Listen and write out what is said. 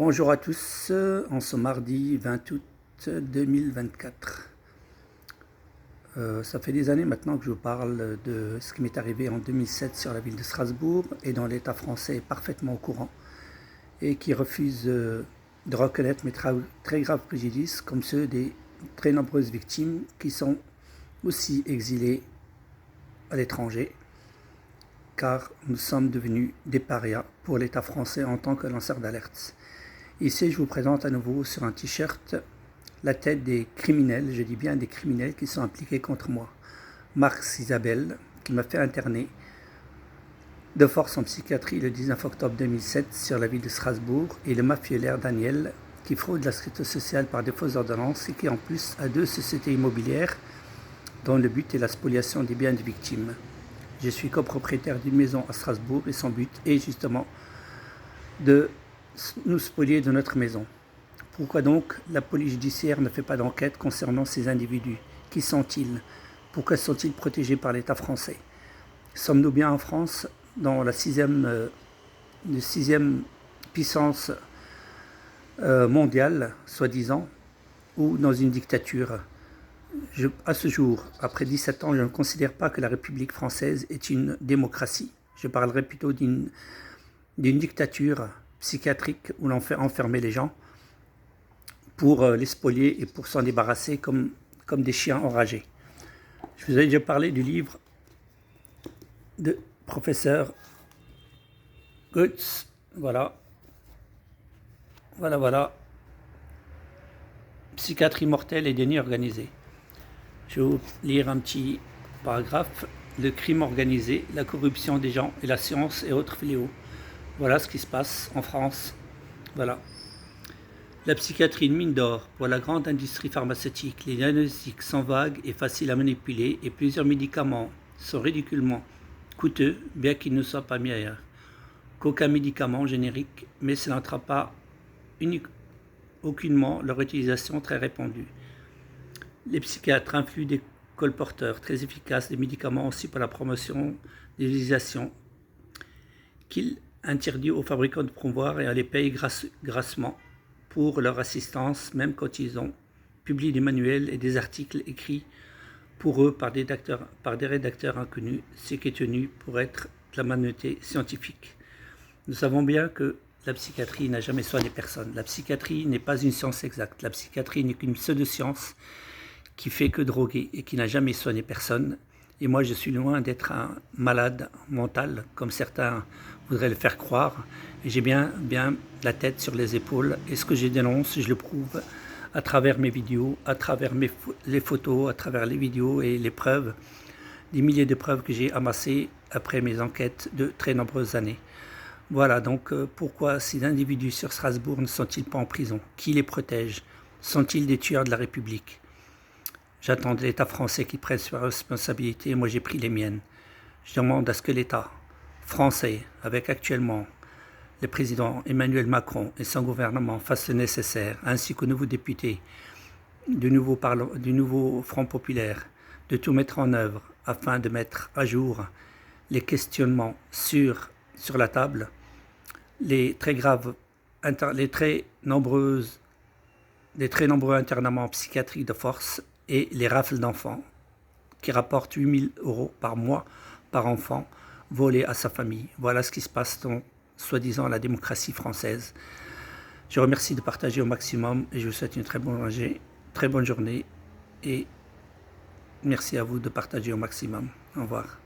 Bonjour à tous, en ce mardi 20 août 2024. Ça fait des années maintenant que je vous parle de ce qui m'est arrivé en 2007 sur la ville de Strasbourg et dont l'État français est parfaitement au courant et qui refuse de reconnaître mes très graves préjudices comme ceux des très nombreuses victimes qui sont aussi exilées à l'étranger car nous sommes devenus des parias pour l'État français en tant que lanceur d'alerte. Ici, je vous présente à nouveau sur un t-shirt la tête des criminels, je dis bien des criminels qui sont impliqués contre moi. Marx Isabelle, qui m'a fait interner de force en psychiatrie le 19 octobre 2007 sur la ville de Strasbourg, et le mafieux Daniel, qui fraude la sécurité sociale par des fausses ordonnances et qui en plus a 2 sociétés immobilières dont le but est la spoliation des biens des victimes. Je suis copropriétaire d'une maison à Strasbourg et son but est justement de nous spolier de notre maison. Pourquoi donc la police judiciaire ne fait pas d'enquête concernant ces individus? Qui sont-ils? Pourquoi sont-ils protégés par l'État français? Sommes-nous bien en France, dans la sixième puissance mondiale, soi-disant, ou dans une dictature? À ce jour, après 17 ans, je ne considère pas que la République française est une démocratie. Je parlerai plutôt d'une dictature psychiatrique où l'on fait enfermer les gens pour les spolier et pour s'en débarrasser comme des chiens enragés. Je vous ai déjà parlé du livre de professeur Goetz. Voilà. Psychiatrie mortelle et déni organisé. Je vais vous lire un petit paragraphe. Le crime organisé, la corruption des gens et la science et autres fléaux. Voilà ce qui se passe en France. Voilà. La psychiatrie, une mine d'or pour la grande industrie pharmaceutique. Les diagnostics sont vagues et faciles à manipuler et plusieurs médicaments sont ridiculement coûteux, bien qu'ils ne soient pas mis ailleurs qu'aucun médicament générique, mais ce n'entraîne pas aucunement leur utilisation très répandue. Les psychiatres influent des colporteurs très efficaces des médicaments aussi pour la promotion des utilisations qu'ils interdisent aux fabricants de promouvoir et à les payer grassement pour leur assistance, même quand ils ont publié des manuels et des articles écrits pour eux par des rédacteurs inconnus, ce qui est tenu pour être de la malhonnêteté scientifique. Nous savons bien que la psychiatrie n'a jamais soigné personne. La psychiatrie n'est pas une science exacte. La psychiatrie n'est qu'une pseudo-science qui fait que droguer et qui n'a jamais soigné personne. Et moi, je suis loin d'être un malade mental, comme certains voudraient le faire croire. Et j'ai bien la tête sur les épaules. Et ce que je dénonce, je le prouve à travers mes vidéos, à travers les photos, à travers les vidéos et les preuves, des milliers de preuves que j'ai amassées après mes enquêtes de très nombreuses années. Voilà, donc pourquoi ces individus sur Strasbourg ne sont-ils pas en prison? Qui les protège? Sont-ils des tueurs de la République? J'attends de l'État français qui prenne ses responsabilités, moi j'ai pris les miennes. Je demande à ce que l'État français, avec actuellement le président Emmanuel Macron et son gouvernement, fasse le nécessaire, ainsi qu'aux nouveaux députés du nouveau Front populaire, de tout mettre en œuvre afin de mettre à jour les questionnements sur la table, les très nombreux internements psychiatriques de force et les rafles d'enfants qui rapportent 8 000 € par mois par enfant volé à sa famille. Voilà ce qui se passe dans, soi-disant, la démocratie française. Je remercie de partager au maximum et je vous souhaite une très bonne journée et merci à vous de partager au maximum. Au revoir.